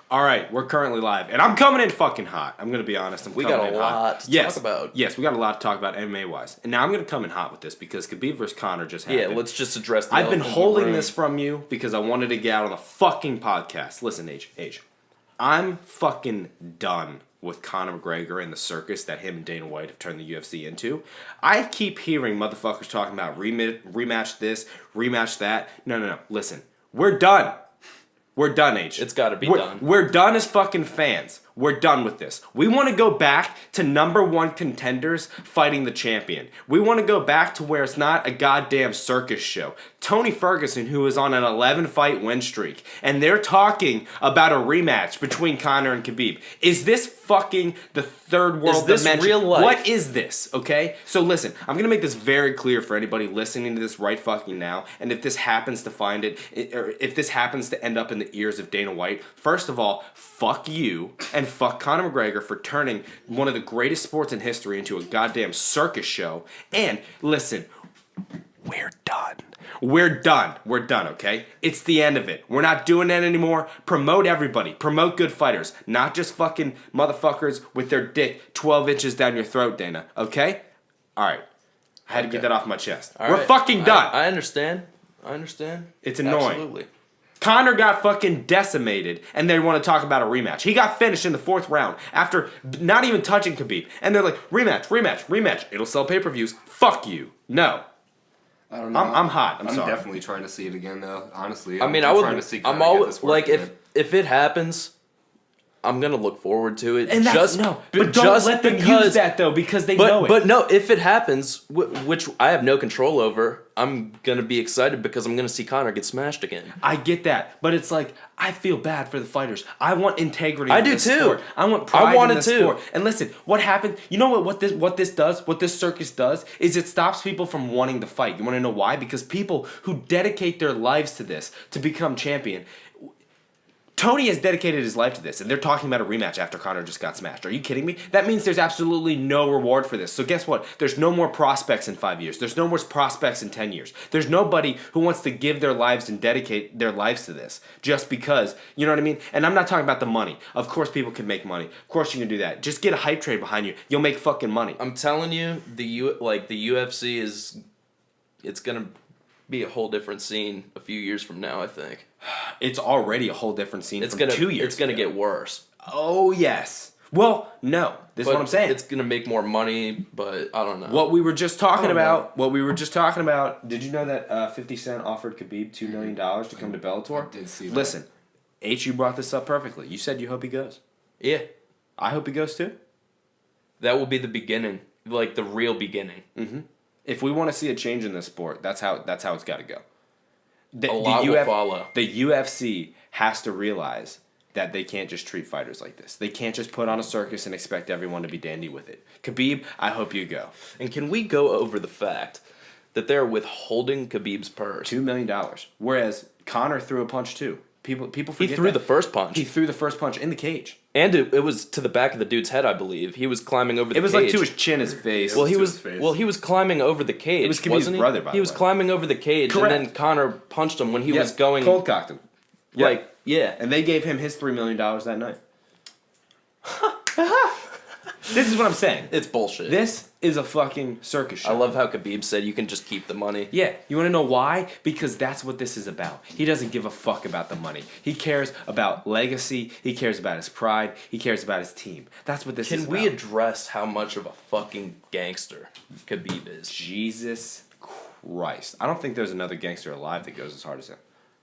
All right, we're currently live, and I'm coming in fucking hot. I'm gonna be honest. We got a lot to talk about. Yes, we got a lot to talk about MMA wise, and now I'm gonna come in hot with this because Khabib versus Conor just happened. Yeah, let's just address the I've been elephant in the holding room. this from you because I wanted to get out on the fucking podcast. Listen, H, I'm fucking done with Conor McGregor and the circus that him and Dana White have turned the UFC into. I keep hearing motherfuckers talking about rematch this, rematch that. No. Listen, we're done. We're done, H. It's got to be done. We're done as fucking fans. We're done with this. We want to go back to number one contenders fighting the champion. We want to go back to where it's not a goddamn circus show. Tony Ferguson, who is on an 11-fight win streak, and they're talking about a rematch between Conor and Khabib. Is this fucking the third world dimension? Is this real life? What is this, okay? So listen, I'm going to make this very clear for anybody listening to this right fucking now, and if this happens to find it, or if this happens to end up in the ears of Dana White, first of all, fuck you, and fuck Conor McGregor for turning one of the greatest sports in history into a goddamn circus show. And listen, we're done. We're done, okay? It's the end of it. We're not doing that anymore. Promote everybody. Promote good fighters. Not just fucking motherfuckers with their dick 12 inches down your throat, Dana, okay? All right. I had to get that off my chest. We're fucking done. I understand. It's annoying. Absolutely. Conor got fucking decimated, and they want to talk about a rematch. He got finished in the fourth round after not even touching Khabib. And they're like, rematch. It'll sell pay-per-views. Fuck you. No. I don't know. I'm hot. I'm sorry. Definitely trying to see it again, though. Honestly, I mean, I'm trying to see. I'm always like, if it happens, I'm gonna look forward to it. And that's but don't let them use that though, because they know it. But no, if it happens, which I have no control over, I'm gonna be excited because I'm gonna see Conor get smashed again. I get that, but it's like I feel bad for the fighters. I want integrity. I in do this too. Sport. I want pride want in it the too. sport. And listen, what happened? You know what this circus does is it stops people from wanting to fight. You want to know why? Because people who dedicate their lives to this to become champion. Tony has dedicated his life to this, and they're talking about a rematch after Conor just got smashed. Are you kidding me? That means there's absolutely no reward for this. So guess what? There's no more prospects in 5 years. There's no more prospects in 10 years. There's nobody who wants to give their lives and dedicate their lives to this just because, you know what I mean? And I'm not talking about the money. Of course people can make money. Of course you can do that. Just get a hype train behind you. You'll make fucking money. I'm telling you, the UFC it's gonna be a whole different scene a few years from now, I think. It's already a whole different scene from 2 years It's going to get worse. Oh, yes. Well, no. This is what I'm saying. It's going to make more money, but I don't know. What we were just talking about, did you know that 50 Cent offered Khabib $2 million to come to Bellator? I did see that. Listen, H, you brought this up perfectly. You said you hope he goes. Yeah. I hope he goes too. That will be the beginning, like the real beginning. Mm-hmm. If we want to see a change in this sport, that's how it's got to go. A lot will follow. The UFC has to realize that they can't just treat fighters like this. They can't just put on a circus and expect everyone to be dandy with it. Khabib, I hope you go. And can we go over the fact that they're withholding Khabib's purse? $2 million. Whereas Conor threw a punch too. People forget He threw the first punch. He threw the first punch in the cage. And it was to the back of the dude's head, I believe. He was climbing over the cage. It was like to his chin, his face. Well, he was climbing over the cage. It was Khabib's brother, by the way. He was climbing over the cage, Correct. and then Conor punched him when he was going... cold cocked him. Like, yeah. And they gave him his $3 million that night. This is what I'm saying. It's bullshit. This is a fucking circus show. I love how Khabib said you can just keep the money. Yeah, you want to know why? Because that's what this is about. He doesn't give a fuck about the money. He cares about legacy. He cares about his pride. He cares about his team. That's what this is about. Can we address how much of a fucking gangster Khabib is? Jesus Christ. I don't think there's another gangster alive that goes as hard as him.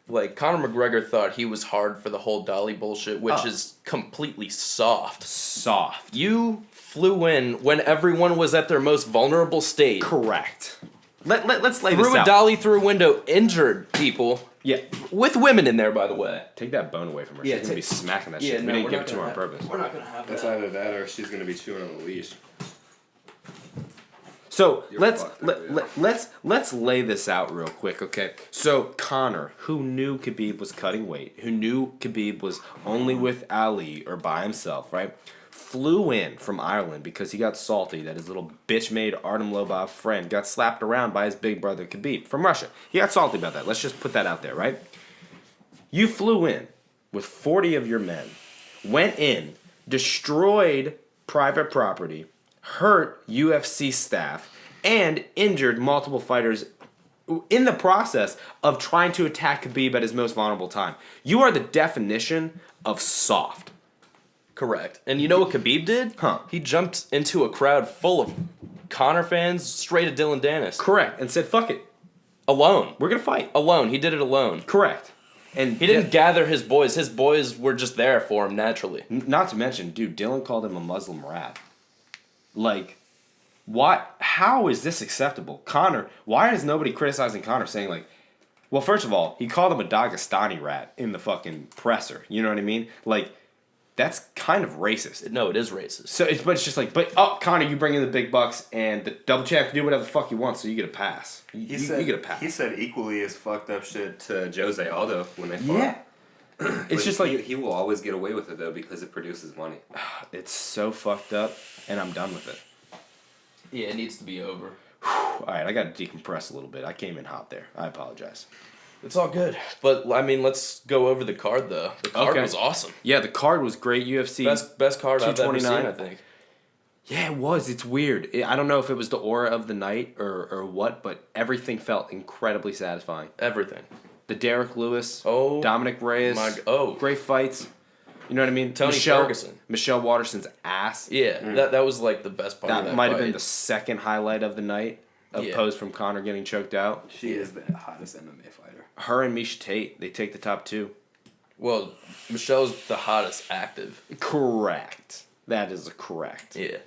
Like, Conor McGregor thought he was hard for the whole Dolly bullshit, which is completely soft. Soft. You flew in when everyone was at their most vulnerable state. Correct. Let's lay this out. Threw a dolly through a window, injured people. Yeah. With women in there, by the way. Take that bone away from her. Yeah, She's going to be smacking that shit. We didn't give it to her on purpose. We're not going to have That's that. either that or she's gonna be chewing on the leash. So You're let's lay this out real quick, okay? So Conor, who knew Khabib was cutting weight, who knew Khabib was only with Ali or by himself, right? Flew in from Ireland because he got salty that his little bitch-made Artem Lobov friend got slapped around by his big brother Khabib from Russia. He got salty about that. Let's just put that out there, right? You flew in with 40 of your men went in, destroyed private property, hurt UFC staff, and injured multiple fighters in the process of trying to attack Khabib at his most vulnerable time. You are the definition of soft. Correct. And you know what Khabib did? Huh. He jumped into a crowd full of Conor fans straight at Dylan Dennis. Correct. And said, fuck it. Alone. We're going to fight. Alone. He did it alone. Correct. And He didn't gather his boys. His boys were just there for him naturally. Not to mention, dude, Dylan called him a Muslim rat. Like, what? How is this acceptable? Conor, why is nobody criticizing Conor saying, like, well, first of all, he called him a Dagestani rat in the fucking presser. You know what I mean? Like, that's kind of racist. No, it is racist. So it's just like, but Conor, you bring in the big bucks, and the double champ can do whatever the fuck you want, so you get a pass. You get a pass. He said equally as fucked up shit to Jose Aldo when they fought. Yeah. It's just like he will always get away with it though because it produces money. it's so fucked up, and I'm done with it. Yeah, it needs to be over. All right, I got to decompress a little bit. I came in hot there. I apologize. It's all good. But, I mean, let's go over the card, though. The card Okay. was awesome. Yeah, the card was great. UFC Best card I've ever seen, 229. I think. Yeah, it was. It's weird. I don't know if it was the aura of the night or what, but everything felt incredibly satisfying. Everything. The Derek Lewis, Oh, Dominic Reyes, great fights. You know what I mean? Tony Ferguson. Michelle Waterson's ass. Yeah, that was, like, the best part of That that might have fight. been the second highlight of the night, opposed from Conor getting choked out. She is the hottest MMA fighter. Her and Misha Tate, they take the top two. Well, Michelle's the hottest active. Correct. That is correct. Yeah.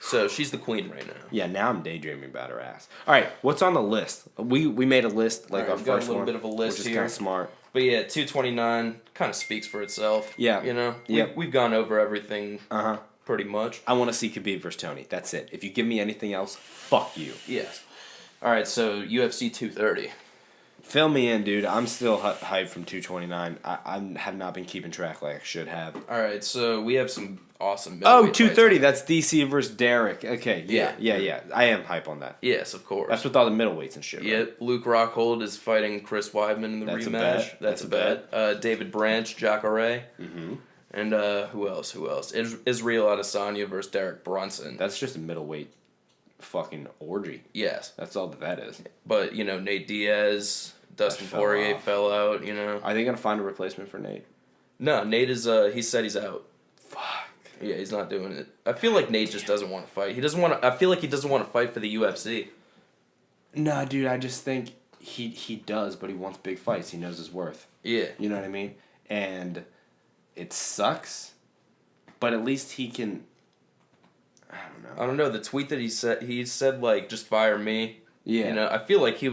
So, she's the queen right now. Yeah, now I'm daydreaming about her ass. All right, what's on the list? We made a list, like All right, our we've got a first little one, bit of a list which is here. kind of smart. But yeah, 229 kind of speaks for itself. Yeah. You know? Yep. We've gone over everything Uh-huh. pretty much. I want to see Khabib versus Tony. That's it. If you give me anything else, fuck you. Yes. All right, so UFC 230. Fill me in, dude. I'm still hyped from 229. I have not been keeping track like I should have. All right, so we have some awesome Oh, middleweight 230. fights. That's DC versus Derek. Okay, yeah. I am hype on that. Yes, of course. That's with all the middleweights and shit. Yeah, Right? Luke Rockhold is fighting Chris Weidman in the That's a rematch. bet. That's a bet. David Branch, Jacare. Mm-hmm. And who else? Israel Adesanya versus Derek Brunson. That's just a middleweight fucking orgy. Yes. That's all that is. But, you know, Nate Diaz, Dustin fell Poirier off. fell out, you know. Are they gonna find a replacement for Nate? No, Nate is, he said he's out. Fuck. Yeah, he's not doing it. I feel like Nate just doesn't want to fight. I feel like he doesn't want to fight for the UFC. Nah, dude. I just think he does, but he wants big fights. He knows his worth. Yeah. You know what I mean? And it sucks, but at least he can. I don't know. The tweet that he said like, just fire me. Yeah. You know, I feel like there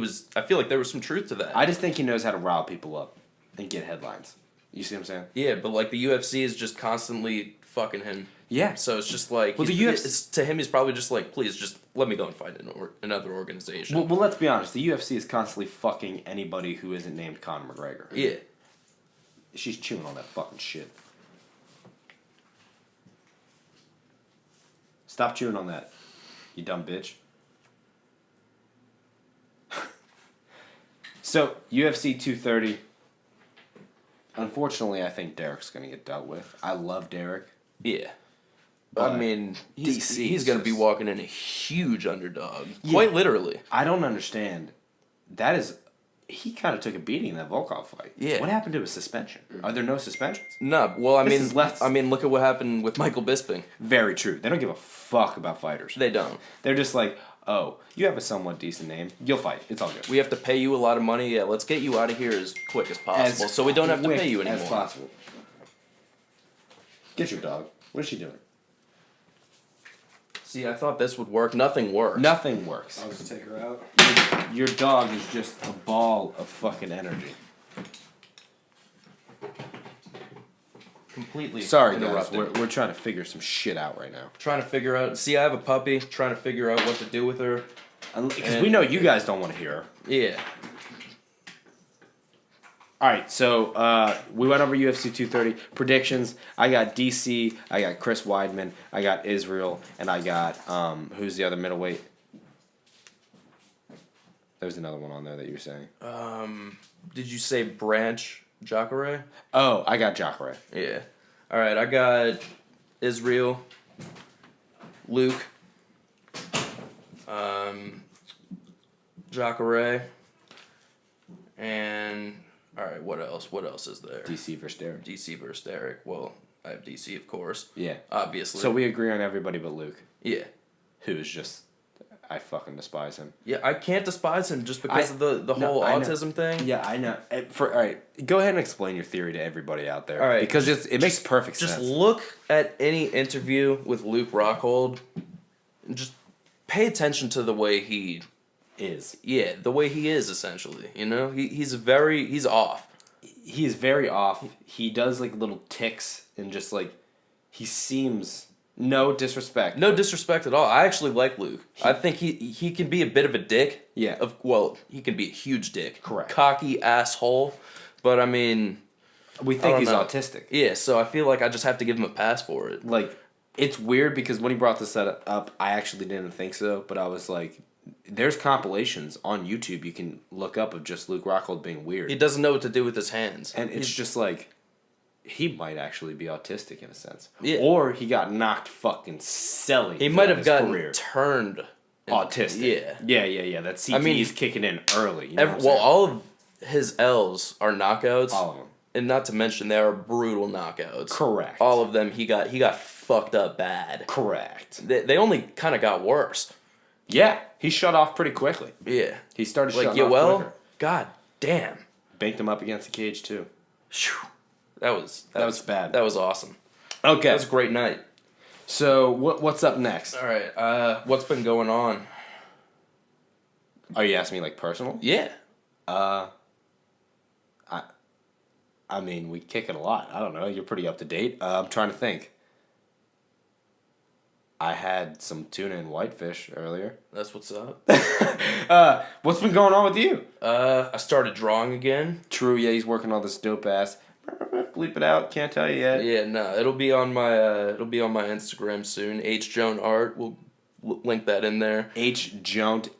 was some truth to that. I just think he knows how to rile people up and get headlines. You see what I'm saying? Yeah, but like the UFC is just constantly fucking him. Yeah. So it's just like, Well, the UFC to him, he's probably just like, please, just let me go and fight another organization. Well, let's be honest. The UFC is constantly fucking anybody who isn't named Conor McGregor. Yeah. She's chewing on that fucking shit. Stop chewing on that, you dumb bitch. So, UFC 230. Unfortunately, I think Derek's going to get dealt with. I love Derek. Yeah. But I mean, he's DC going to be just- walking in a huge underdog. Yeah. Quite literally. I don't understand. That is... He kind of took a beating in that Volkov fight. Yeah. What happened to his suspension? Are there no suspensions? No, well, This is less- I mean, look at what happened with Michael Bisping. Very true. They don't give a fuck about fighters. They don't. They're just like, oh, you have a somewhat decent name. You'll fight. It's all good. We have to pay you a lot of money. Yeah, let's get you out of here as quick as possible, so we don't have to quick pay you anymore. As possible. Get your dog. What is she doing? See, I thought this would work. Nothing works. Nothing works. I'll just take her out. Your dog is just a ball of fucking energy. Completely. Sorry, guys. interrupted. We're trying to figure some shit out right now. Trying to figure out. See, I have a puppy. Trying to figure out what to do with her. Because we know you guys don't want to hear her. Yeah. All right, so we went over UFC 230 predictions. I got DC, I got Chris Weidman, I got Israel, and I got who's the other middleweight? There was another one on there that you were saying. Did you say Branch Jacare? Oh, I got Jacare. Yeah. All right, I got Israel, Luke, Jacare, and all right, what else? What else is there? DC versus Derek. DC versus Derek. Well, I have DC, of course. Yeah. Obviously. So we agree on everybody but Luke. Yeah. Who's just, I fucking despise him. Yeah, I can't despise him just because of the whole autism thing. Yeah, I know. All right, go ahead and explain your theory to everybody out there. All right, because it makes perfect Just sense. look at any interview with Luke Rockhold, and just pay attention to the way he Is. Yeah, the way he is, essentially. You know? He's off. He is very off. He does like little ticks and just like, he seems, no disrespect. No disrespect at all. I actually like Luke. I think he can be a bit of a dick. Yeah. He can be a huge dick. Correct. Cocky asshole. But I mean, We I think don't he's know. autistic. Yeah, so I feel like I just have to give him a pass for it. Like, it's weird because when he brought this up, I actually didn't think so, but I was like, there's compilations on YouTube you can look up of just Luke Rockhold being weird. He doesn't know what to do with his hands. And it's just like, he might actually be autistic in a sense. Yeah. Or he got knocked fucking silly. He might have his gotten career. turned Autistic. Yeah. Yeah. That CTE I mean, is kicking in early. You know what I'm Well, saying? all of his L's are knockouts. All of them. And not to mention they are brutal knockouts. Correct. All of them he got fucked up bad. Correct. They only kind of got worse. Yeah, he shut off pretty quickly. Yeah. He started Like shutting off Yoel, quicker. god damn. Banked him up against the cage too. Phew. That was bad. That was awesome. Okay. That was a great night. So what's up next? All right. What's been going on? Are you asking me like personal? Yeah. I mean, we kick it a lot. I don't know. You're pretty up to date. I'm trying to think. I had some tuna and whitefish earlier. That's what's up. What's been going on with you? I started drawing again. True, yeah, he's working on this dope ass. Bleep it out. Can't tell you yet. Yeah, no, it'll be on my Instagram soon. Hjontart. We'll link that in there. Hjontart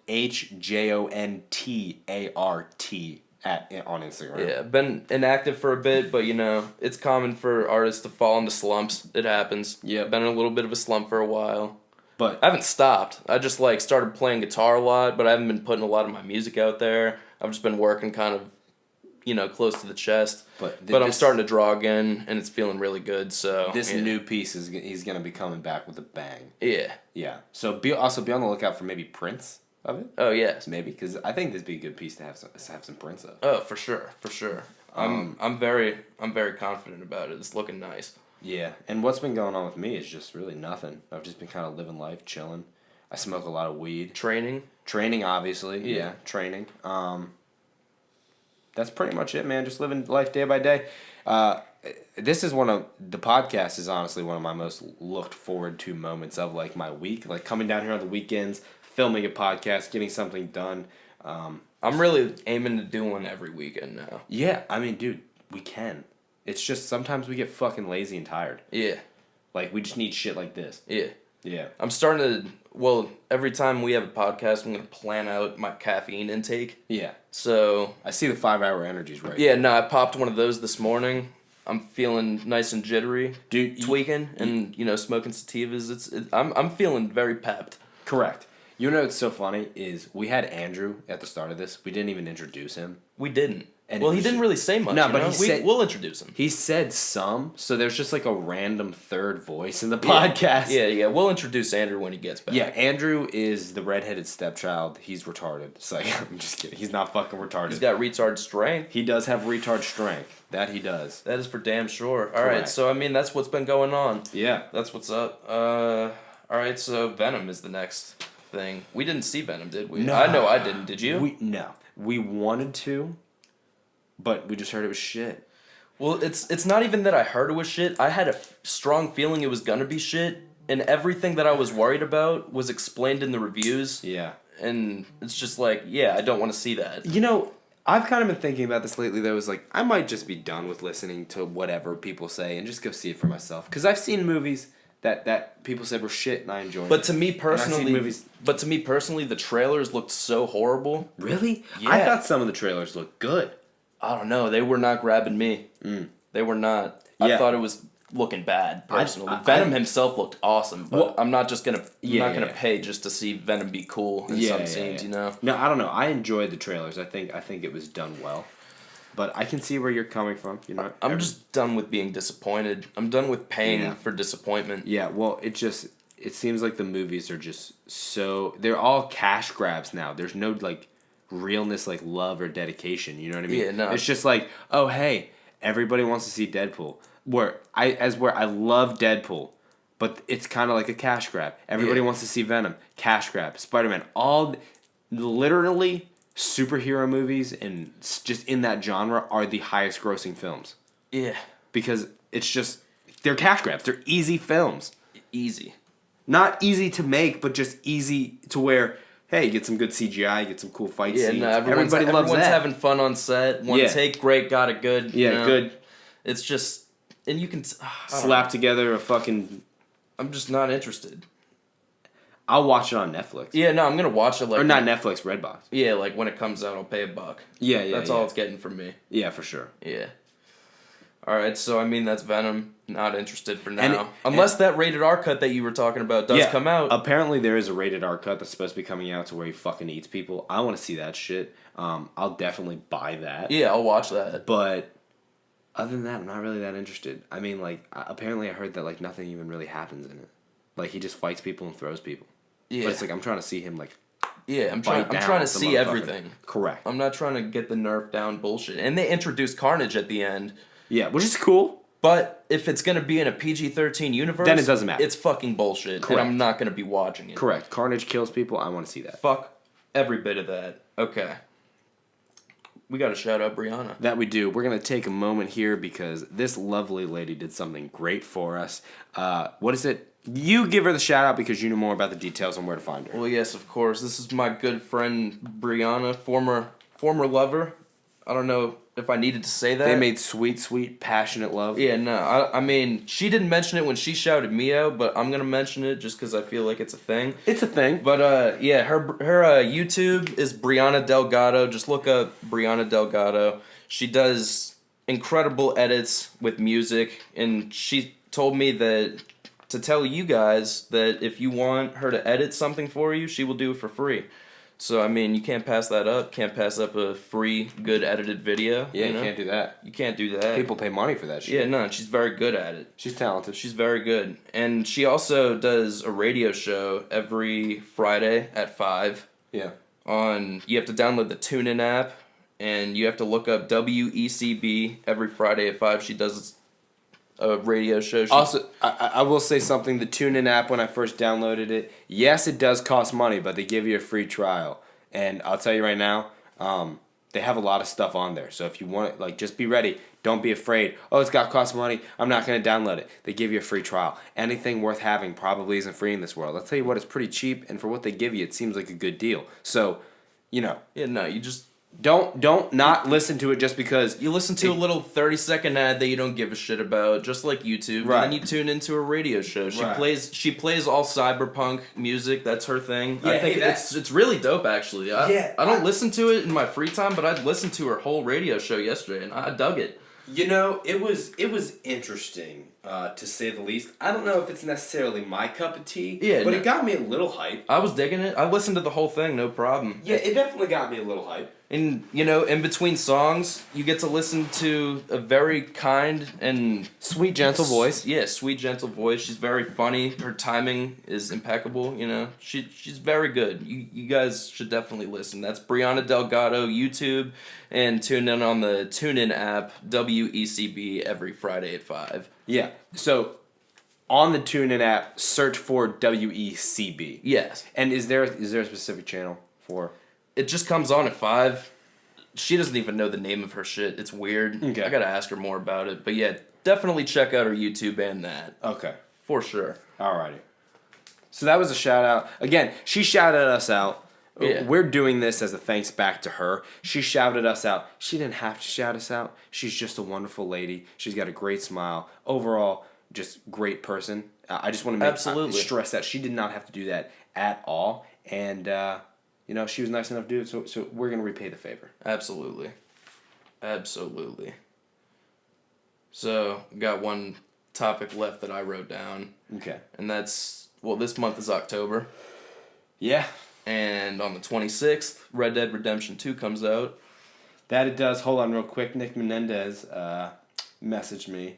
on Instagram. Yeah, been inactive for a bit, but you know, it's common for artists to fall into slumps. It happens. Yeah. Been in a little bit of a slump for a while. But I haven't stopped. I just like started playing guitar a lot, but I haven't been putting a lot of my music out there. I've just been working kind of, you know, close to the chest. But I'm starting to draw again, and it's feeling really good. So this yeah. new piece he's gonna be coming back with a bang. Yeah. Yeah. So be on the lookout for maybe prints of it. Oh yes. Maybe because I think this'd be a good piece to have some prints of. Oh, for sure. I'm very confident about it. It's looking nice. Yeah, and what's been going on with me is just really nothing. I've just been kind of living life, chilling. I smoke a lot of weed. Training, Obviously. Yeah, training. That's pretty much it, man. Just living life day by day. This is the podcast is honestly one of my most looked forward to moments of like my week. Like coming down here on the weekends, filming a podcast, getting something done. I'm really aiming to do one every weekend now. Yeah, I mean, dude, we can. It's just sometimes we get fucking lazy and tired. Yeah. Like, we just need shit like this. Yeah. Yeah. I'm starting to, well, every time we have a podcast, I'm going to plan out my caffeine intake. Yeah. So. I see the 5-hour energies right Yeah, no, I popped one of those this morning. I'm feeling nice and jittery. Dude, tweaking and, you know, smoking sativas. I'm feeling very pepped. Correct. You know what's so funny is we had Andrew at the start of this. We didn't even introduce him. We didn't. And well, he didn't really say much. No, you but know? he said we'll introduce him. He said some, so there's just like a random third voice in the podcast. Yeah. We'll introduce Andrew when he gets back. Yeah, Andrew is the redheaded stepchild. He's retarded. It's like, I'm just kidding. He's not fucking retarded. He's got retard strength. He does have retard strength. That he does. That is for damn sure. All Correct. right, so I mean that's what's been going on. Yeah. That's what's up. All right, so Venom is the next thing. We didn't see Venom, did we? No. I know I didn't. Did you? No. We wanted to, but we just heard it was shit. Well, it's not even that I heard it was shit. I had a strong feeling it was gonna be shit, and everything that I was worried about was explained in the reviews. Yeah. And it's just like, yeah, I don't want to see that. You know, I've kind of been thinking about this lately. That was like, I might just be done with listening to whatever people say and just go see it for myself. Because I've seen movies that people said were shit and I enjoyed. But to me personally, movies. But to me personally, the trailers looked so horrible. Really? Yeah. I thought some of the trailers looked good. I don't know. They were not grabbing me. They were not. Yeah. I thought it was looking bad personally. Venom himself looked awesome, but Well, I'm not just gonna yeah. pay just to see Venom be cool in some scenes, you know. No, I don't know. I enjoyed the trailers. I think it was done well, but I can see where you're coming from. You know, I'm just done with being disappointed. I'm done with paying for disappointment. Yeah, well, it seems like the movies are just so they're all cash grabs now. There's no like realness, like love or dedication. You know what I mean? Yeah, no. It's just like, oh hey, everybody wants to see Deadpool. Where I love Deadpool, but it's kind of like a cash grab. Everybody wants to see Venom, cash grab. Spider-Man, all literally superhero movies and just in that genre are the highest grossing films. Yeah. Because it's just they're cash grabs. They're easy films. Easy. Not easy to make, but just easy to where, hey, you get some good CGI, you get some cool fight scenes. No, everyone's loves that. having fun on set. One take, great, got it good. Yeah, you know? good. It's just, and you can Slap together a fucking... I'm just not interested. I'll watch it on Netflix. Yeah, no, I'm gonna watch it like... Or not Netflix, Redbox. Yeah, like when it comes out, I'll pay $1. Yeah, That's all it's getting from me. Yeah, for sure. Yeah. Alright, so I mean, that's Venom. Not interested for now. Unless that rated R cut that you were talking about does come out. Apparently there is a rated R cut that's supposed to be coming out to where he fucking eats people. I want to see that shit. I'll definitely buy that. Yeah, I'll watch that. But other than that, I'm not really that interested. I mean, like, apparently I heard that, like, nothing even really happens in it. Like, he just fights people and throws people. Yeah. But it's like, I'm trying to see him, like, yeah, I'm trying to see everything. Correct. I'm not trying to get the nerf down bullshit. And they introduced Carnage at the end. Yeah, which is cool. But if it's going to be in a PG-13 universe... Then it doesn't matter. It's fucking bullshit. Correct. And I'm not going to be watching it. Correct. Carnage kills people. I want to see that. Fuck every bit of that. Okay. We got to shout out Breana. That we do. We're going to take a moment here because this lovely lady did something great for us. What is it? You give her the shout out because you know more about the details on where to find her. Well, yes, of course. This is my good friend Breana, former lover. I don't know if I needed to say that. They made sweet, sweet, passionate love. Yeah, no. I mean, she didn't mention it when she shouted me out, but I'm going to mention it just because I feel like it's a thing. It's a thing. But, yeah, her YouTube is Breana Delgatto. Just look up Breana Delgatto. She does incredible edits with music, and she told me that to tell you guys that if you want her to edit something for you, she will do it for free. So, I mean, you can't pass that up. Can't pass up a free, good edited video. Yeah, you know? you can't do that. You can't do that. People pay money for that shit. Yeah, no, she's very good at it. She's talented. She's very good. And she also does a radio show every Friday at 5. Yeah. You have to download the TuneIn app, and you have to look up WECB every Friday at 5. She does a radio show. Also, I will say something. The TuneIn app, when I first downloaded it, yes, it does cost money, but they give you a free trial. And I'll tell you right now, they have a lot of stuff on there. So if you want it, like, just be ready. Don't be afraid. Oh, it's got to cost money. I'm not going to download it. They give you a free trial. Anything worth having probably isn't free in this world. I'll tell you what, it's pretty cheap, and for what they give you, it seems like a good deal. So, you know. Yeah, no, you just... Don't not listen to it just because you listen to a little 30-second ad that you don't give a shit about, just like YouTube. Right. And then you tune into a radio show. She Right. plays all cyberpunk music. That's her thing. Yeah, I think it's really dope actually. I don't listen to it in my free time, but I listened to her whole radio show yesterday and I dug it. You know, it was interesting, to say the least. I don't know if it's necessarily my cup of tea, but it got me a little hype. I was digging it. I listened to the whole thing, no problem. Yeah, it definitely got me a little hype. And, you know, in between songs, you get to listen to a very kind and... Sweet, gentle voice. Yeah, sweet, gentle voice. She's very funny. Her timing is impeccable, you know. She's very good. You guys should definitely listen. That's Breana Delgatto, YouTube, and tune in on the TuneIn app, WECB, every Friday at 5. Yeah, so on the TuneIn app, search for WECB. Yes. And is there a specific channel for... It just comes on at 5. She doesn't even know the name of her shit. It's weird. Okay. I gotta ask her more about it. But yeah, definitely check out her YouTube and that. Okay. For sure. Alrighty. So that was a shout out. Again, she shouted us out. Yeah. We're doing this as a thanks back to her. She shouted us out. She didn't have to shout us out. She's just a wonderful lady. She's got a great smile. Overall, just great person. I just want to stress that she did not have to do that at all. And, you know, she was nice enough to do it, so we're going to repay the favor. Absolutely. So, got one topic left that I wrote down. Okay. And that's, well, this month is October. Yeah. And on the 26th, Red Dead Redemption 2 comes out. That it does. Hold on real quick. Nick Menendez messaged me.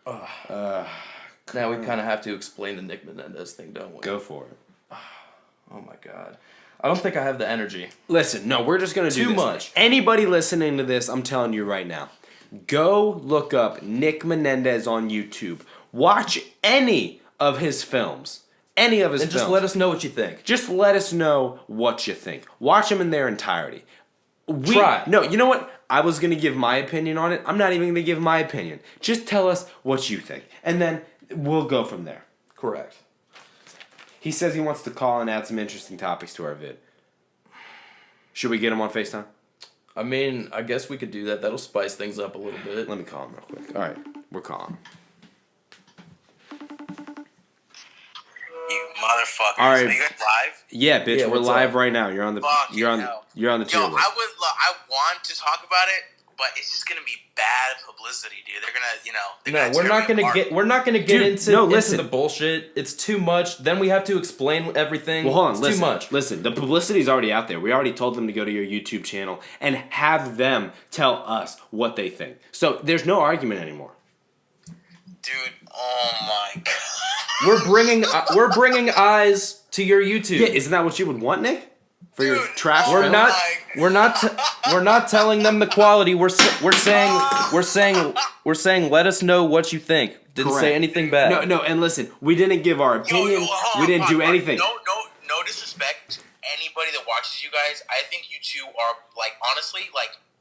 Now we kind of have to explain the Nick Menendez thing, don't we? Go for it. Oh my god. I don't think I have the energy. Listen, no, we're just going to do Too this. much. Anybody listening to this, I'm telling you right now, go look up Nick Menendez on YouTube. Watch any of his films. Any of his And films. just let us know what you think. Just let us know what you think. Watch them in their entirety. Try. No, you know what? I was going to give my opinion on it. I'm not even going to give my opinion. Just tell us what you think. And then we'll go from there. Correct. He says he wants to call and add some interesting topics to our vid. Should we get him on FaceTime? I mean, I guess we could do that. That'll spice things up a little bit. Let me call him real quick. All right, we're calling. You motherfuckers! All right. Are you guys live? Yeah, bitch, Yeah, we're what's live up? right now. You're on the Fucking you're on hell. you're on the tier Yo, list. I want to talk about it, but it's just gonna be bad publicity, dude. They're gonna, No, we're not gonna get Dude, into, no, into listen. the bullshit. It's too much. Then we have to explain everything. Well, hold on. It's Listen, too much. Listen, the publicity's already out there. We already told them to go to your YouTube channel and have them tell us what they think. So there's no argument anymore. Dude, oh my god. We're bringing eyes to your YouTube. Yeah, isn't that what you would want, Nick? For your Dude, trash oh We're film? not. my We're not telling them the quality. We're saying let us know what you think. Didn't say Correct. anything bad. No, and listen, we didn't give our opinion. hold We on, didn't hold do on. anything. No disrespect to anybody that watches you guys. I think you two are honestly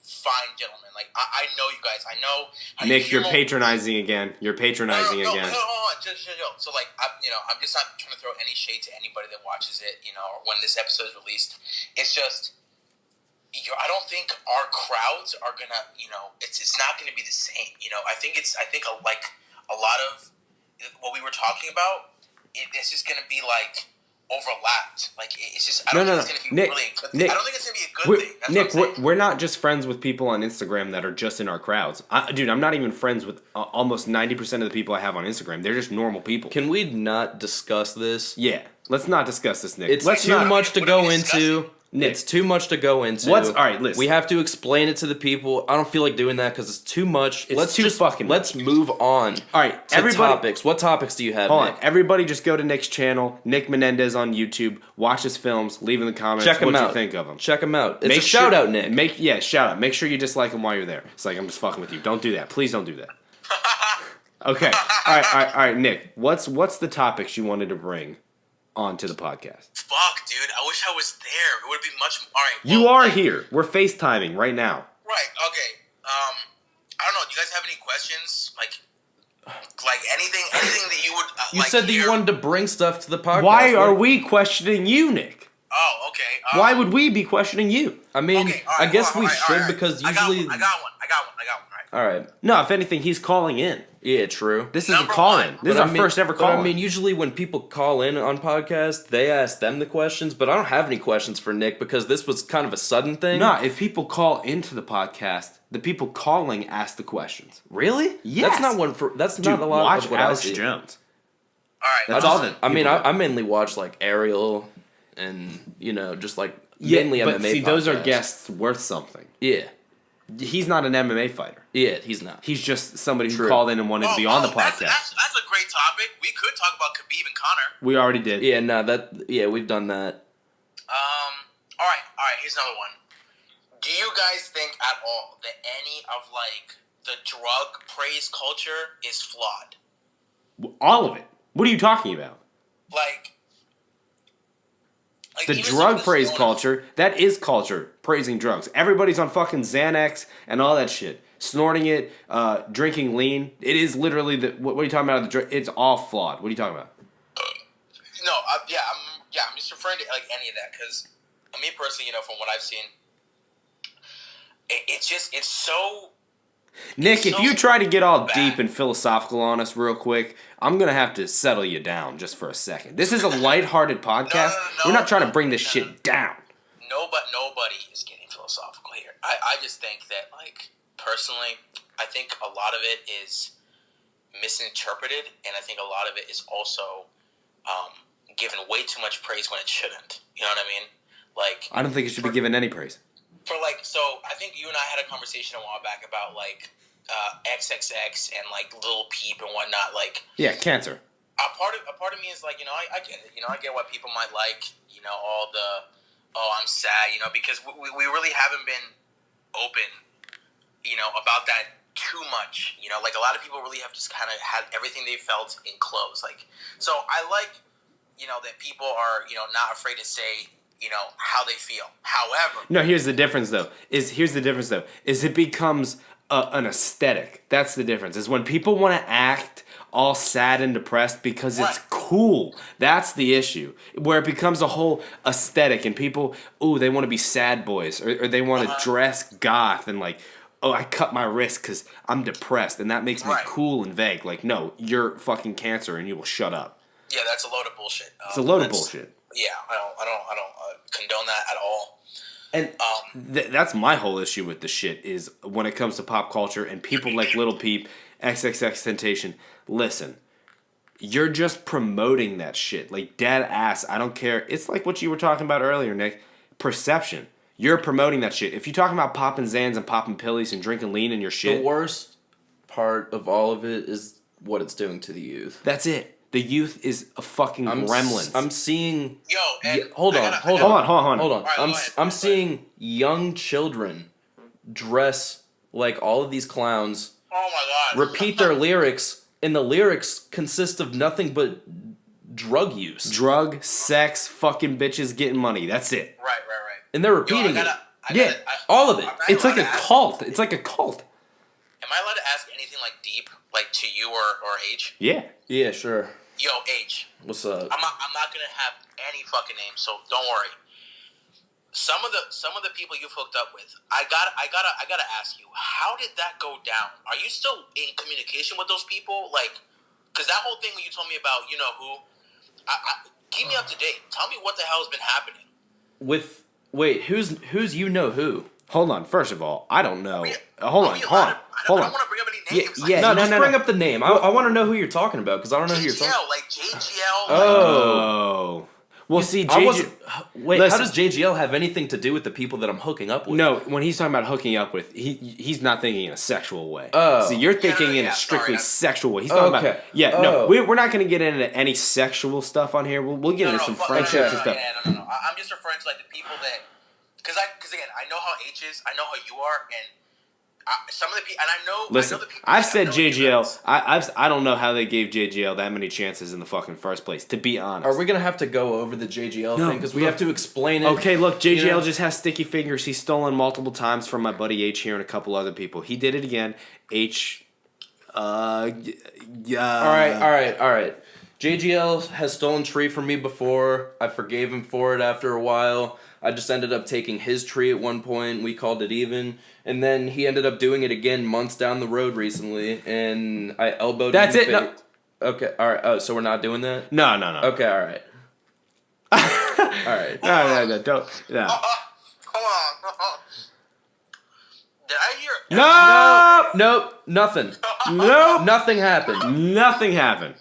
fine gentlemen. I know you guys. I know how Nick, you you're patronizing again. You're patronizing again. No, hold on. Just chill. So I'm just not trying to throw any shade to anybody that watches it. Or when this episode is released, it's just. I don't think our crowds are gonna. It's not gonna be the same. I think a lot of what we were talking about. It's just gonna be overlapped. It's just. I don't think it's gonna be Nick, really a good Nick, thing. I don't think it's gonna be a good thing. That's Nick, what I'm saying. we're not just friends with people on Instagram that are just in our crowds. Dude, I'm not even friends with almost 90% of the people I have on Instagram. They're just normal people. Can we not discuss this? Yeah, let's not discuss this, Nick. It's let's too not. much to what are go we into. discussing? Nick. It's too much to go into. All right, listen. We have to explain it to the people. I don't feel like doing that because it's too much. It's let's too just fucking let's much. move on. All right, To everybody. topics. What topics do you have, Hold Nick? on, everybody, just go to Nick's channel, Nick Menendez on YouTube. Watch his films. Leave in the comments Check what him out. you think of them. Check them out. It's a shout out, Nick. Shout out. Make sure you dislike him while you're there. It's like I'm just fucking with you. Don't do that. Please don't do that. Okay. All right, Nick. What's the topics you wanted to bring onto the podcast? Fuck, dude. I wish I was there. It would be much. All right. You well, are here. We're FaceTiming right now. Right. Okay. I don't know. Do you guys have any questions? Anything that you would. You said that you wanted to bring stuff to the podcast. Why are we questioning you, Nick? Oh, okay. Why would we be questioning you? I mean, Okay, all right, I guess all we right, should all right. because I got usually. one. I got one. Right. All right. No, if anything, he's calling in. Yeah, true. This is Number a call-in. one. This is But our first ever But call-in. I mean, usually when people call in on podcasts, they ask them the questions. But I don't have any questions for Nick because this was kind of a sudden thing. No, if people call into the podcast, the people calling ask the questions. Really? Yes. That's not one for. That's Dude, not a lot watch of what Alex I see. Jones. All right. That's all that. I mean, people do. I mainly watch Ariel and just Yeah, mainly but MMA. see, those are podcasts. guests worth something. Yeah, He's not an MMA fighter. yeah, he's not. He's just somebody who True. called in and wanted to be on the podcast. That's a great topic. We could talk about Khabib and Connor. We already did. Yeah, no, we've done that. All right. Here's another one. Do you guys think at all that any of the drug praise culture is flawed? All of it. What are you talking about? The even some drug of the praise stoners- culture, that is culture, praising drugs. Everybody's on fucking Xanax and all that shit. Snorting it, drinking lean. It is literally what are you talking about? It's all flawed. What are you talking about? No, I'm just referring to any of that because me personally, from what I've seen, it's so. Nick, if so you try to get all bad. deep and philosophical on us real quick, I'm going to have to settle you down just for a second. This is a lighthearted podcast. We're not trying to bring this shit down. Nobody is getting philosophical here. I just think that, personally, I think a lot of it is misinterpreted, and I think a lot of it is also given way too much praise when it shouldn't. You know what I mean? Like, I don't think it should be given any praise. for like, so I think you and I had a conversation a while back about like XXX and like Lil Peep and whatnot. Like, Yeah, cancer. a part of me is like, I get it. I get what people might like. All the, I'm sad. Because we really haven't been open. About that too much. Like a lot of people really have just kind of had everything they felt in clothes. Like, so I like, that people are, not afraid to say, how they feel. However, No, here's the difference though. Is it becomes an aesthetic. That's the difference. Is when people want to act all sad and depressed because it's Right. cool. That's the issue. Where it becomes a whole aesthetic and people, they want to be sad boys or they want to dress goth and like, I cut my wrist because I'm depressed and that makes me Right. cool and vague. Like, no, you're fucking cancer and you will shut up. yeah, that's a load of bullshit. It's a load of That's- bullshit. Yeah, I don't condone that at all. And that's my whole issue with the shit is when it comes to pop culture and people like Little Peep, XXXTentacion. Listen, you're just promoting that shit. Like, dead ass. I don't care. It's like what you were talking about earlier, Nick. Perception. You're promoting that shit. If you're talking about popping Zans and popping pillies and drinking lean in your The shit, worst part of all of it is what it's doing to the youth. that's it. The youth is a fucking gremlins. I'm seeing. Yo, Ed, Hold on. Hold on. Hold on. All right, go ahead. I'm seeing young children dress like all of these clowns, Oh my god. repeat their lyrics, and the lyrics consist of nothing but drug use. Drug, sex, fucking bitches getting money. That's it. Right. And they're Yo, repeating it. Yeah, all of it. I'm not It's like allowed a to ask- cult. It's like a cult. Am I allowed to ask anything like deep, like to you or H? Yeah. Yeah, sure. Yo, H. What's up? I'm not gonna have any fucking names, so don't worry. Some of the people you've hooked up with, I gotta ask you, how did that go down? Are you still in communication with those people? Like, cause that whole thing when you told me about, who, keep me up to date. Tell me what the hell has been happening. Wait, who's you know who? Hold on. First of all, I don't know. Are we Hold on. allowed Hold on. to- I Hold don't on. want to bring up any Yeah, names. yeah. No, no, just no, bring no. up the name. I want to know who you're talking about because I don't know who you're talking. JGL, like JGL. Oh. Well, see, I JJ. wasn't. Wait, Listen. how does JGL have anything to do with the people that I'm hooking up with? No, when he's talking about hooking up with, he's not thinking in a sexual way. Oh. See, you're thinking in a yeah, strictly sorry. sexual way. He's talking Okay. about. Yeah, no, Oh. we're not going to get into any sexual stuff on here. We'll get into some friendships and stuff. No. I'm just referring to like the people that, because again, I know how H is, I know how you are, and some of the people, and I know. Listen, I know the people I've that said know you JGL. guys. I don't know how they gave JGL that many chances in the fucking first place. To be honest. Are we gonna have to go over the JGL No, thing because we look. have to explain it? Okay, look, JGL You know? just has sticky fingers. He's stolen multiple times from my buddy H here and a couple other people. He did it again. H. Yeah. All right. JGL has stolen tree from me before. I forgave him for it after a while. I just ended up taking his tree at one point. We called it even. And then he ended up doing it again months down the road recently. And I elbowed That's him. it, no. Okay, all right. Oh, so we're not doing that? No. Okay, all right. All right. No, don't. No. Hold on. Did I hear? No! Nope, nothing. Nope. Nothing happened. Nothing happened.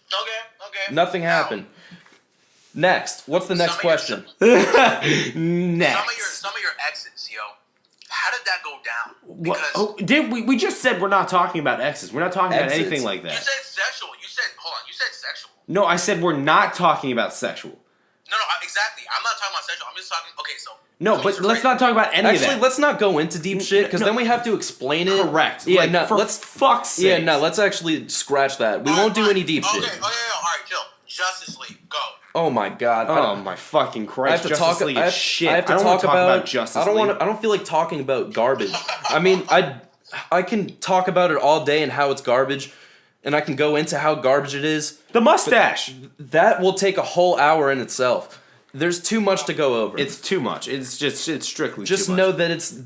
Okay. Nothing happened. Next. What's the next Some of your- question? Next. Some of your exes, yo. How did that go down? What? Because Oh, did we just said we're not talking about exes. We're not talking about Exes. anything like you that. said sexual. Hold on. You said sexual. No, I said we're not talking about sexual. No, exactly. I'm not talking about sexual. I'm just talking. Okay, so. No, let me but just let's rephrase not talk about any Actually, of that. let's not go into deep shit because No. then we have to explain it. Correct. Yeah, Like, no. for Let's fuck's sake. Yeah, no. Let's actually scratch that. We won't do any deep okay, shit. Okay, all right, chill. Justice League, go. Oh my god. Oh my fucking I Christ! have to Justice talk. League I is have, shit. I have to don't talk want to talk about Justice I don't League. want. I don't feel like talking about garbage. I mean, I can talk about it all day and how it's garbage, and I can go into how garbage it is. The mustache. That will take a whole hour in itself. There's too much to go over. It's too much. It's strictly Just too much. know that it's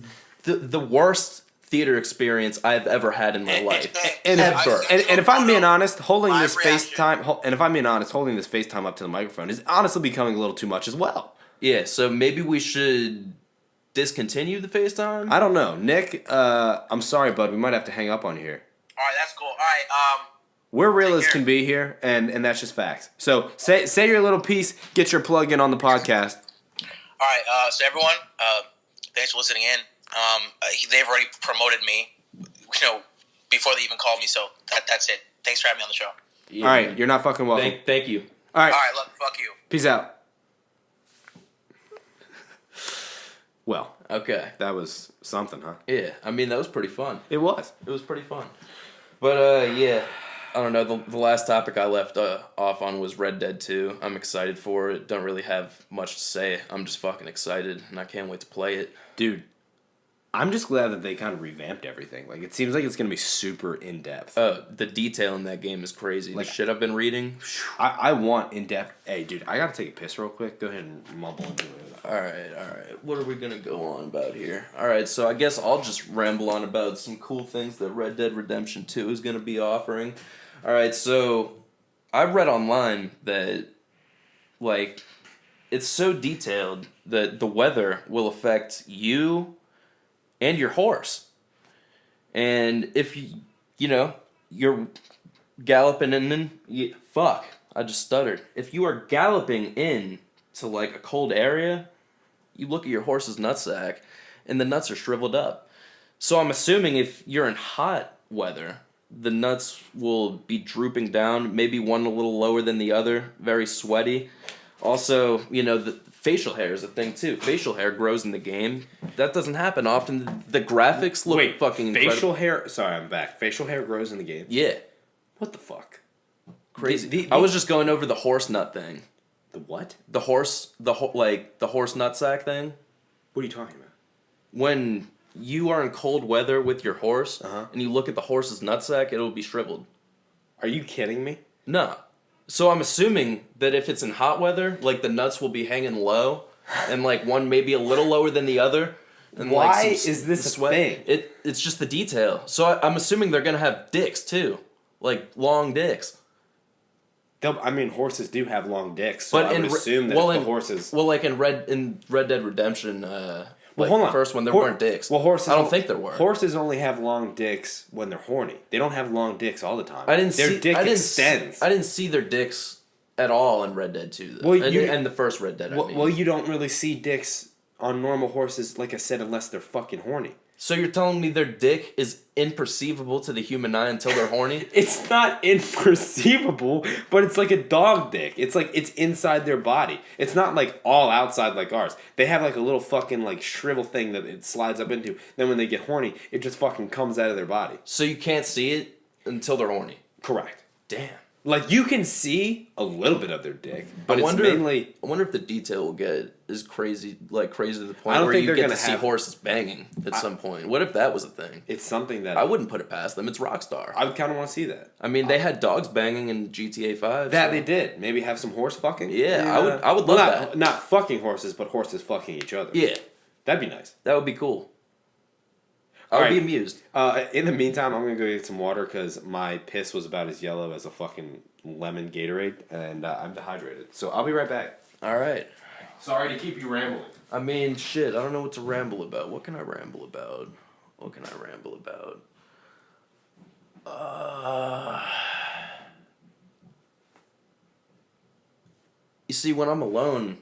the worst theater experience I've ever had in my life. And Ever. if I'm being honest, holding My this reaction. holding this FaceTime up to the microphone is honestly becoming a little too much as well. Yeah, so maybe we should discontinue the FaceTime? I don't know, Nick. I'm sorry, bud. We might have to hang up on you here. right, that's cool. All right, We're real Take as care. can be here, and that's just facts. So say your little piece, get your plug in on the podcast. All right, so everyone, thanks for listening in. They've already promoted me, before they even called me. So that's it. Thanks for having me on the show. Yeah, All right, man. you're not fucking welcome. Thank you. All right, All right, look, fuck you. peace out. Well, Okay. that was something, huh? Yeah, I mean, that was pretty fun. It was. It was pretty fun. But, yeah, I don't know. The last topic I left off on was Red Dead 2. I'm excited for it. Don't really have much to say. I'm just fucking excited, and I can't wait to play it. Dude, I'm just glad that they kind of revamped everything. Like, it seems like it's going to be super in-depth. The detail in that game is crazy. Like- The shit I've been reading. I want in-depth... Hey, dude, I got to take a piss real quick. Go ahead and mumble into it. All right. What are we going to go on about here? All right, so I guess I'll just ramble on about some cool things that Red Dead Redemption 2 is going to be offering. All right, so I read online that, like, it's so detailed that the weather will affect you and your horse. And if you're galloping fuck, I just stuttered. If you are galloping in to like a cold area, you look at your horse's nutsack and the nuts are shriveled up. So I'm assuming if you're in hot weather, the nuts will be drooping down, maybe one a little lower than the other, very sweaty. Also, the facial hair is a thing too. Facial hair grows in the game. That doesn't happen often. The graphics look fucking facial incredible. hair... Sorry, I'm back. Facial hair grows in the game? Yeah, What the fuck? crazy. I was just going over the horse nut thing. The what? The horse nutsack thing. What are you talking about? When you are in cold weather with your horse Uh-huh. and you look at the horse's nutsack, it'll be shriveled. Are you kidding me? No. So I'm assuming that if it's in hot weather, like the nuts will be hanging low, and like one maybe a little lower than the other. And Why like some is this a sweat. thing? It's just the detail. So I'm assuming they're gonna have dicks too, like long dicks. Horses do have long dicks, so I would in assume that if the horses... well, like in Red Dead Redemption, hold on. the first one, there weren't dicks. Well, horses... I don't think there were. Horses only have long dicks when they're horny. They don't have long dicks all the time. Their dick I didn't extends. I didn't see their dicks at all in Red Dead 2, though. Well, and the first Red Dead, I mean. Well, you don't really see dicks on normal horses, like I said, unless they're fucking horny. So you're telling me their dick is imperceivable to the human eye until they're horny? It's not imperceivable, but it's like a dog dick. It's like it's inside their body. It's not like all outside like ours. They have like a little fucking like shrivel thing that it slides up into. Then when they get horny, it just fucking comes out of their body. So you can't see it until they're horny? Correct. Damn. Like you can see a little bit of their dick, but I it's wonder mainly... I wonder if the detail will get is crazy to the point I don't where think you they're get gonna to see have- horses banging at some point. What if that was a thing? It's something that I wouldn't put it past them. It's Rockstar. I would kind of want to see that. I mean, they had dogs banging in GTA 5. That so- they did. Maybe have some horse fucking. Yeah, I would Well, love not, that. Not fucking horses, but horses fucking each other. Yeah, That'd be nice. that would be cool. I would Alright. be amused. In the meantime, I'm gonna go get some water because my piss was about as yellow as a fucking lemon Gatorade, and I'm dehydrated. So I'll be right back. All right. Sorry to keep you rambling. I mean, shit, I don't know what to ramble about. What can I ramble about? You see, when I'm alone,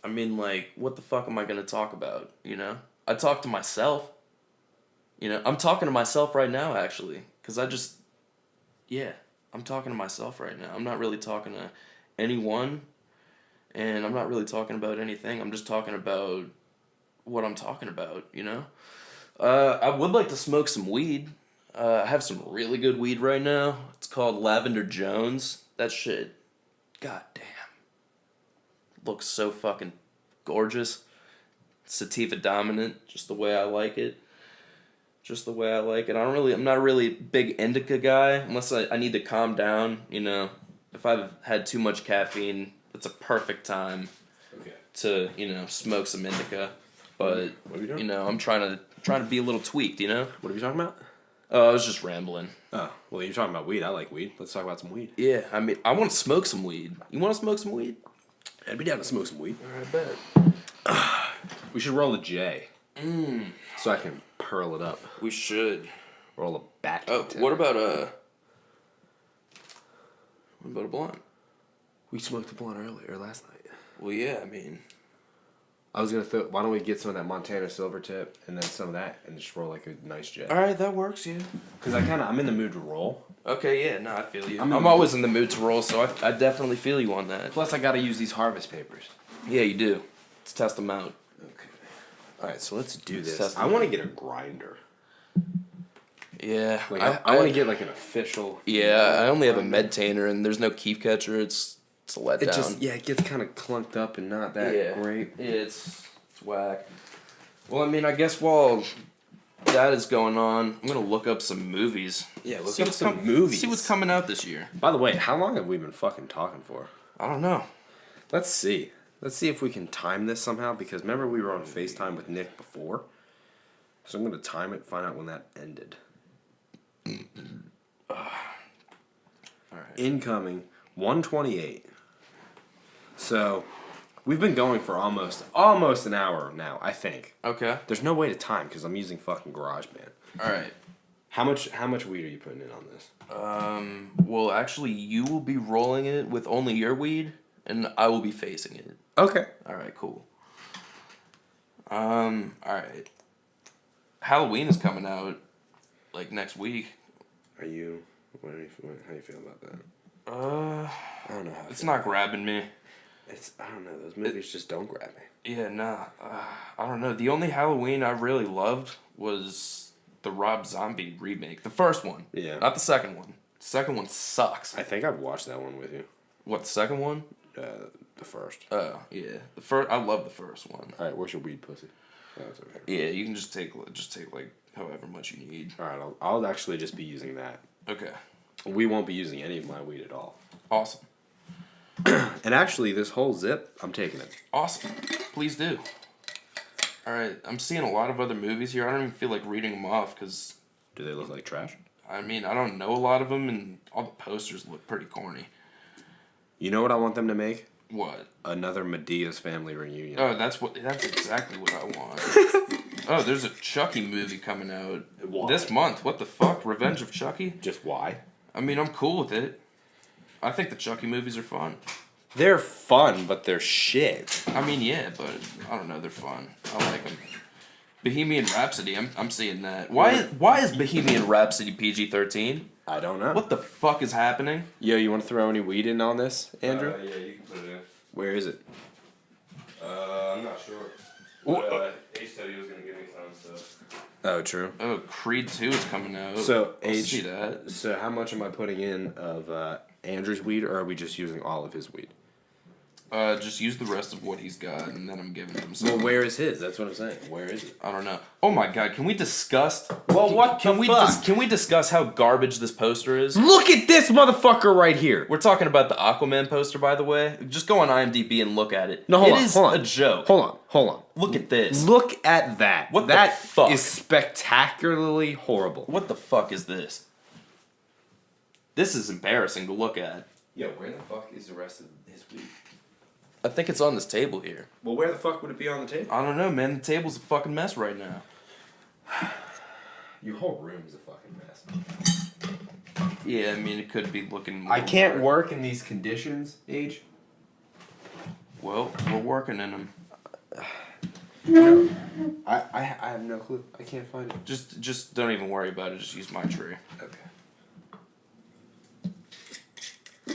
I mean, like, what the fuck am I gonna talk about, I talk to myself. I'm talking to myself right now, actually. Because I'm talking to myself right now. I'm not really talking to anyone. And I'm not really talking about anything. I'm just talking about what I'm talking about, I would like to smoke some weed. I have some really good weed right now. It's called Lavender Jones. That shit, goddamn, looks so fucking gorgeous. Sativa dominant, just the way I like it. I'm not a really big indica guy, unless I need to calm down, If I've had too much caffeine, it's a perfect time to, smoke some indica. But, What are you doing? I'm trying to be a little tweaked, What are you talking about? Oh, I was just rambling. Oh, well, you're talking about weed. I like weed. Let's talk about some weed. Yeah, I mean, I want to smoke some weed. You want to smoke some weed? I'd be down to smoke some weed. I bet. We should roll a J. So I can pearl it up. We should. Roll a bat. Oh, what about a blunt? We smoked a blunt earlier last night. Well, yeah, I mean, I was gonna throw. Why don't we get some of that Montana Silvertip and then some of that and just roll like a nice jet? all right, that works, yeah. Because I'm in the mood to roll. Okay, yeah, no, I feel you. I'm I'm always in the mood to roll, so I definitely feel you on that. Plus, I gotta use these harvest papers. Yeah, you do. Let's test them out. Okay. All right, so let's do this. Test I want to get a grinder. Yeah, Like I want to get like an official. Yeah, I only have a Medtainer, and there's no keef catcher. It's a letdown. It just it gets kind of clunked up and not that great. Yeah, it's whack. Well, I mean, I guess while that is going on, I'm gonna look up some movies. Yeah, look see up what's some movies. See what's coming out this year. By the way, how long have we been fucking talking for? I don't know. Let's see. Let's see if we can time this somehow, because remember we were on FaceTime with Nick before? So I'm going to time it, find out when that ended. Alright. Incoming 128. So we've been going for almost an hour now, I think. Okay. There's no way to time because I'm using fucking GarageBand. Alright. How much weed are you putting in on this? Well, actually, you will be rolling it with only your weed, and I will be facing it. Okay. Alright, cool. Alright. Halloween is coming out, like, next week. How do you feel about that? Uh, I don't know how. it's not grabbing me. I don't know. Those movies just don't grab me. Yeah, nah. I don't know. The only Halloween I really loved was the Rob Zombie remake. The first one. Yeah. Not the second one. The second one sucks. I think I've watched that one with you. What, the second one? The first. Oh, yeah. The first. I love the first one. All right, where's your weed, pussy? Oh, it's okay. Yeah, you can just take like however much you need. All right, I'll actually just be using that. Okay. We won't be using any of my weed at all. Awesome. And actually, this whole zip, I'm taking it. Awesome. Please do. All right. I'm seeing a lot of other movies here. I don't even feel like reading them off because, Do they look like trash? I mean, I don't know a lot of them, and all the posters look pretty corny. You know what I want them to make? What? Another Medea's family reunion. Oh, that's exactly what I want. Oh, there's a Chucky movie coming out this month. What the fuck? Revenge of Chucky? Just why? I mean, I'm cool with it. I think the Chucky movies are fun. They're fun, but they're shit. I mean, yeah, but I don't know. They're fun. I like them. Bohemian Rhapsody. I'm seeing that. Why is Bohemian Rhapsody PG-13? I don't know. What the fuck is happening? Yo, you want to throw any weed in on this, Andrew? Yeah, you can put it in. Where is it? I'm not sure. But, H-Study was gonna give me some, so. Oh, true. Oh, Creed 2 is coming out. So, I'll see that. So how much am I putting in of Andrew's weed, or are we just using all of his weed? Just use the rest of what he's got, and then I'm giving him some. Well, where is his? That's what I'm saying. Where is it? I don't know. Oh my god, can we discuss? Well, what can the we fuck? Can we discuss how garbage this poster is? Look at this motherfucker right here. We're talking about the Aquaman poster, by the way. Just go on IMDb and look at it. No, hold on, It is hold on. a joke. Hold on. Look at this. Look at that. What the that fuck? is spectacularly horrible. What the fuck is this? This is embarrassing to look at. Yo, where the fuck is the rest of his weed? I think it's on this table here. Well, where the fuck would it be on the table? I don't know, man. The table's a fucking mess right now. Your whole room is a fucking mess. Yeah, I mean, it could be looking more I can't dark. work in these conditions, Age. Well, we're working in them. I have no clue. I can't find it. Just don't even worry about it. Just use my tree. Okay.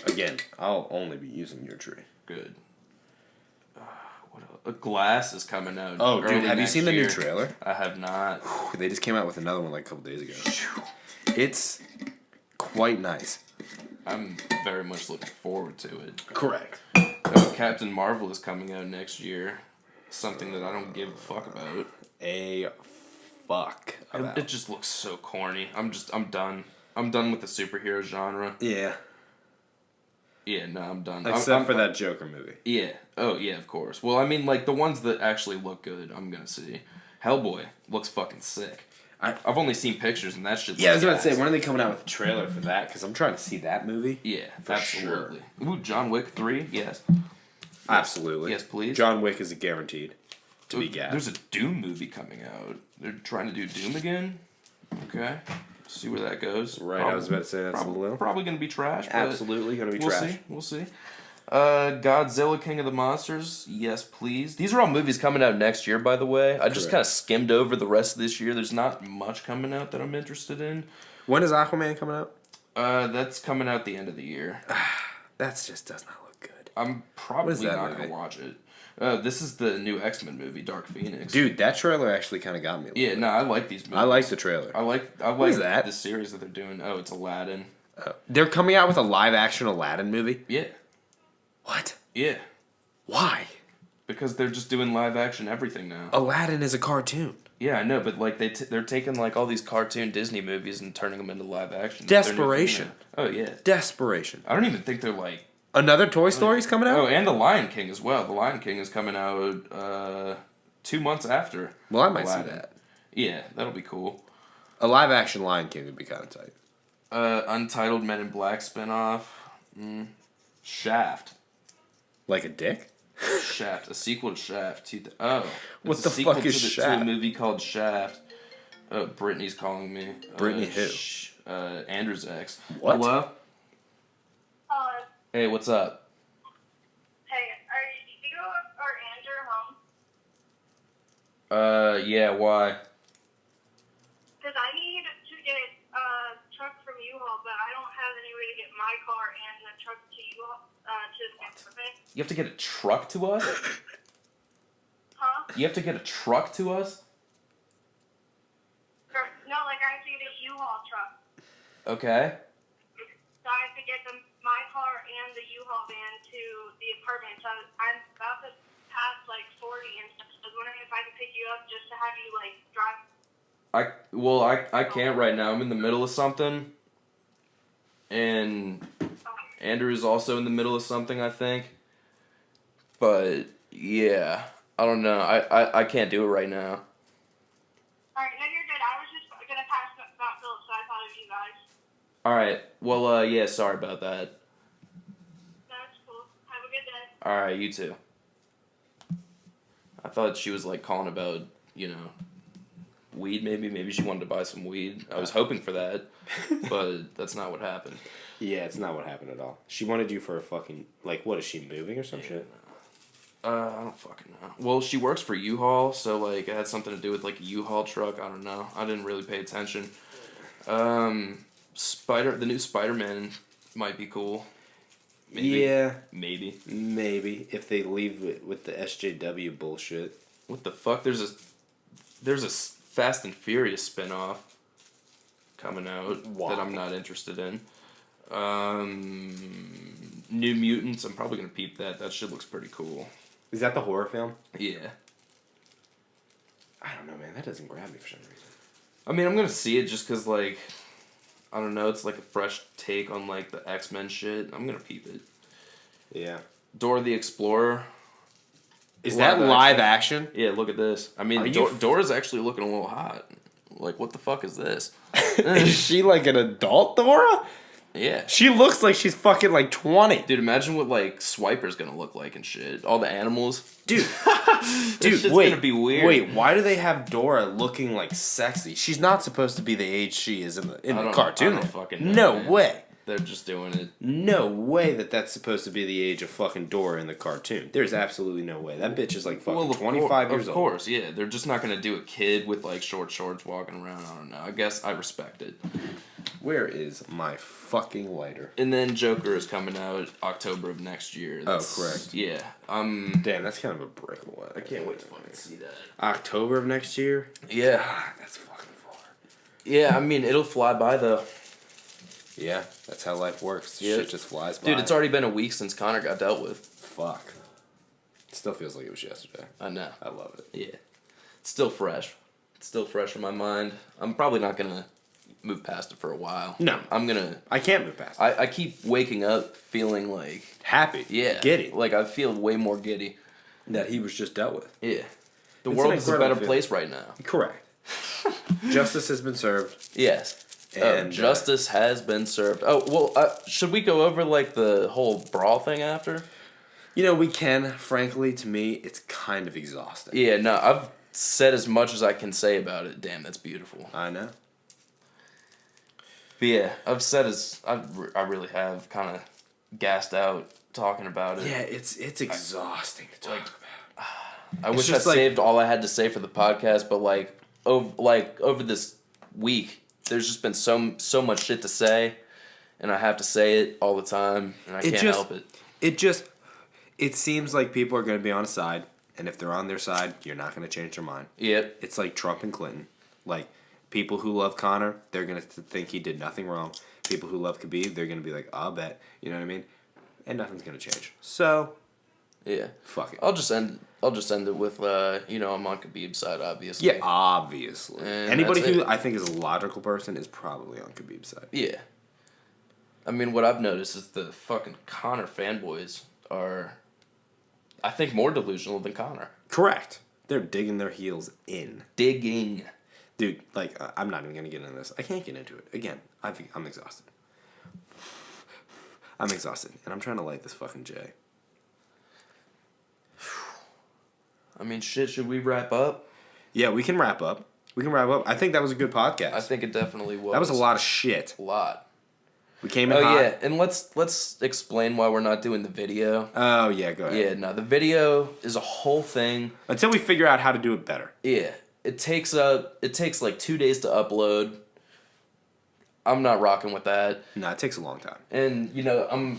Again, I'll only be using your tree. Good. What else? A Glass is coming out. Oh, dude, early have you next seen the new year. trailer? I have not. They just came out with another one like a couple days ago. It's quite nice. I'm very much looking forward to it. Correct. Oh, Captain Marvel is coming out next year. Something that I don't give a fuck about. A fuck about. It just looks so corny. I'm done. I'm done with the superhero genre. Yeah. Yeah, no, I'm done. Except for that Joker movie. Yeah. Oh, yeah, of course. Well, I mean, like, the ones that actually look good, I'm gonna see. Hellboy looks fucking sick. I've only seen pictures, and that shit Yeah, I was looks about to say, gas. when are they coming out with a trailer for that? Because I'm trying to see that movie. Yeah, For absolutely. Ooh, John Wick 3? Yes. Absolutely. Yes, please. John Wick is guaranteed to be gassed. There's a Doom movie coming out. They're trying to do Doom again? Okay. See where that goes. Right, I was about to say that's a little. Probably going to be trash. But Absolutely going to be we'll trash. see. We'll see. Godzilla King of the Monsters. Yes, please. These are all movies coming out next year, by the way. I just kind of skimmed over the rest of this year. There's not much coming out that I'm interested in. When is Aquaman coming out? That's coming out the end of the year. That just does not look good. I'm probably not movie? going to watch it. This is the new X-Men movie, Dark Phoenix. Dude, that trailer actually kind of got me. Yeah, no, I like these movies. I like the trailer. I like is that? the series that they're doing. Oh, it's Aladdin. They're coming out with a live-action Aladdin movie? Yeah. What? Yeah. Why? Because they're just doing live action everything now. Aladdin is a cartoon. Yeah, I know, but like they're taking like all these cartoon Disney movies and turning them into live action. Desperation. Oh yeah. Desperation. I don't even think they're like. Another Toy Story's coming out? Oh, and The Lion King as well. The Lion King is coming out 2 months after. Well, I might Aladdin. see that. Yeah, that'll be cool. A live-action Lion King would be kind of tight. Untitled Men in Black spinoff. Shaft. Like a dick? Shaft, a sequel to Shaft. What it's the a sequel fuck is to Shaft? a movie called Shaft. Brittany's calling me. Brittany who? Andrew's ex. What? Hello? Hey, what's up? Hey, are you or Andrew home? Yeah, why? Because I need to get a truck from U-Haul, but I don't have any way to get my car and the truck to U-Haul, to Mexico. You have to get a truck to us? Huh? You have to get a truck to us? No, like I have to get a U-Haul truck. Okay. So I have to get my car and the U-Haul van to the apartment. So I'm about to pass like 40 and stuff. So I was wondering if I could pick you up just to have you like drive. I can't right now. I'm in the middle of something. And Andrew is also in the middle of something, I think. But yeah, I don't know. I can't do it right now. Alright, no, you're good. I was just going to pass Mount Phillips, so I thought of you guys. Alright. Well, yeah, sorry about that. That's cool. Have a good day. Alright, you too. I thought she was like calling about, weed maybe. Maybe she wanted to buy some weed. I was hoping for that, but that's not what happened. Yeah, it's not what happened at all. She wanted you for a fucking... Like, what, is she moving or some shit? I don't fucking know. Well, she works for U-Haul, so like it had something to do with like a U-Haul truck. I don't know. I didn't really pay attention. The new Spider-Man might be cool. Maybe. Yeah. Maybe. Maybe. If they leave it with the SJW bullshit. What the fuck? There's a Fast and Furious spinoff coming out that I'm not interested in. New Mutants, I'm probably gonna peep that. That shit looks pretty cool. Is that the horror film? Yeah. I don't know, man. That doesn't grab me for some reason. I mean, I'm gonna see it just cause like, I don't know, it's like a fresh take on like the X-Men shit. I'm gonna peep it. Yeah. Dora the Explorer. Is that live action? Yeah, look at this. I mean, Dora's actually looking a little hot. Like, what the fuck is this? Is she like an adult Dora? Yeah. She looks like she's fucking like 20. Dude, imagine what like Swiper's gonna look like and shit. All the animals. Dude, Shit's wait. gonna be weird. Wait, why do they have Dora looking like sexy? She's not supposed to be the age she is in the cartoon. I don't fucking know, No man. way. They're just doing it. No way that's supposed to be the age of fucking Dora in the cartoon. There's absolutely no way. That bitch is like fucking 25 years old. Of course, yeah. They're just not gonna do a kid with like short shorts walking around. I don't know. I guess I respect it. Where is my fucking lighter? And then Joker is coming out October of next year. Correct. Yeah. Damn, that's kind of a brick away. I can't wait to fucking see that. October of next year? Yeah. That's fucking far. Yeah, I mean it'll fly by though. Yeah, that's how life works. Yeah. Shit just flies by. Dude, it's already been a week since Connor got dealt with. Fuck. It still feels like it was yesterday. I know. I love it. Yeah. It's still fresh. It's still fresh in my mind. I'm probably not gonna move past it for a while. No. I'm gonna... I can't move past it. I keep waking up feeling like... Happy. Yeah. Giddy. Like I feel way more giddy. That he was just dealt with. Yeah. The It's world an is a incredible better feeling. place right now. Correct. Justice has been served. Yes. And justice has been served. Oh, well, should we go over, like, the whole brawl thing after? You know, we can. Frankly, to me, it's kind of exhausting. Yeah, no, I've said as much as I can say about it. Damn, that's beautiful. I know. But yeah, upset as I really have kind of gassed out talking about it. Yeah, it's exhausting to talk about. I wish I just like- saved all I had to say for the podcast, but over this week, there's just been so much shit to say, and I have to say it all the time, and I can't help it. It seems like people are going to be on a side, and if they're on their side, you're not going to change their mind. Yep. It's like Trump and Clinton. Like, people who love Conor, they're going to think he did nothing wrong. People who love Khabib, they're going to be like, I'll bet. You know what I mean? And nothing's going to change. So, Yeah. fuck it. I'll just end it with I'm on Khabib's side, obviously. Yeah, obviously. And Anybody that's who it. I think is a logical person is probably on Khabib's side. Yeah. I mean, what I've noticed is the fucking Conor fanboys are, I think, more delusional than Conor. Correct. They're digging their heels in. Digging. Dude, like, I'm not even going to get into this. I can't get into it. Again, I'm exhausted. I'm exhausted, and I'm trying to light this fucking J. I mean, shit, should we wrap up? Yeah, we can wrap up. I think that was a good podcast. I think it definitely was. that was a lot of shit. A lot. We came in Oh, hot. yeah, and let's explain why we're not doing the video. Oh, yeah, go ahead. Yeah, no, the video is a whole thing. Until we figure out how to do it better. Yeah, it takes like 2 days to upload. I'm not rocking with that. No, it takes a long time. And, I'm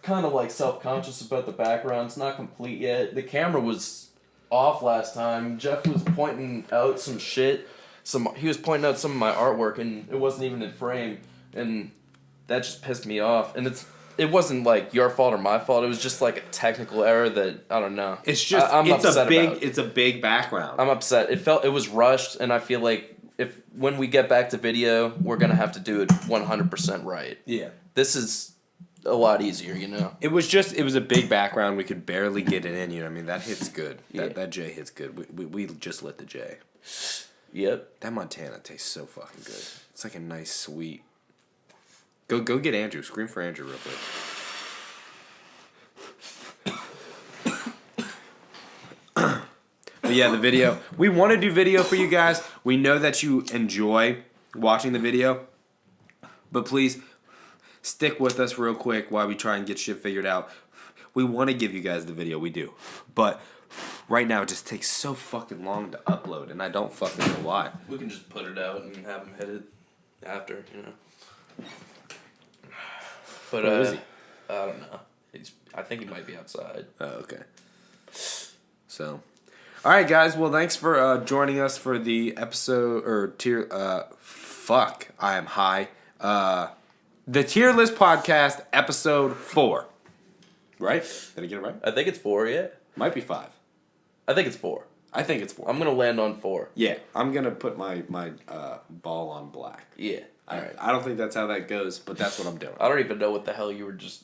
kind of like self-conscious about the background. It's not complete yet. The camera was off last time. Jeff was pointing out some shit. He was pointing out some of my artwork, and it wasn't even in frame. And that just pissed me off. And it wasn't like your fault or my fault. It was just like a technical error that, I don't know. It's just, I'm upset about it. it's a big background. I'm upset. It was rushed, and I feel like when we get back to video, we're gonna have to do it 100% right. Yeah. This is a lot easier, It was a big background. We could barely get it in, you know what I mean? That hits good. Yeah. That J hits good. We just lit the J. Yep. That Montana tastes so fucking good. It's like a nice sweet. Go get Andrew. Scream for Andrew real quick. But yeah, the video. We want to do video for you guys. We know that you enjoy watching the video. But please, stick with us real quick while we try and get shit figured out. We want to give you guys the video. We do. But right now, it just takes so fucking long to upload. And I don't fucking know why. We can just put it out and have him hit it after, But Where is he? I don't know. I think he might be outside. Oh, okay. So, all right, guys. Well, thanks for joining us for the episode or tier. Fuck, I am high. The Tier List podcast, episode 4. Right? Did I get it right? I think it's 4, yeah. Might be 5. I think it's 4. I think it's 4. I'm gonna land on 4. Yeah, I'm gonna put my ball on black. Yeah. I don't think that's how that goes, but that's what I'm doing. I don't even know what the hell you were just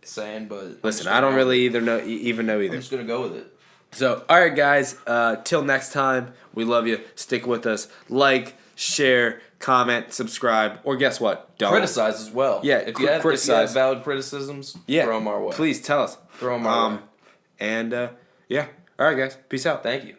saying, but Listen, I don't really even know I'm either. just gonna go with it. So, all right, guys. Till next time, we love you. Stick with us. Like, share, comment, subscribe, or guess what? Don't Criticize as well. Yeah, if you have criticize. valid criticisms, Yeah, throw them our way. Please tell us. Throw them our way. And yeah. All right, guys. Peace out. Thank you.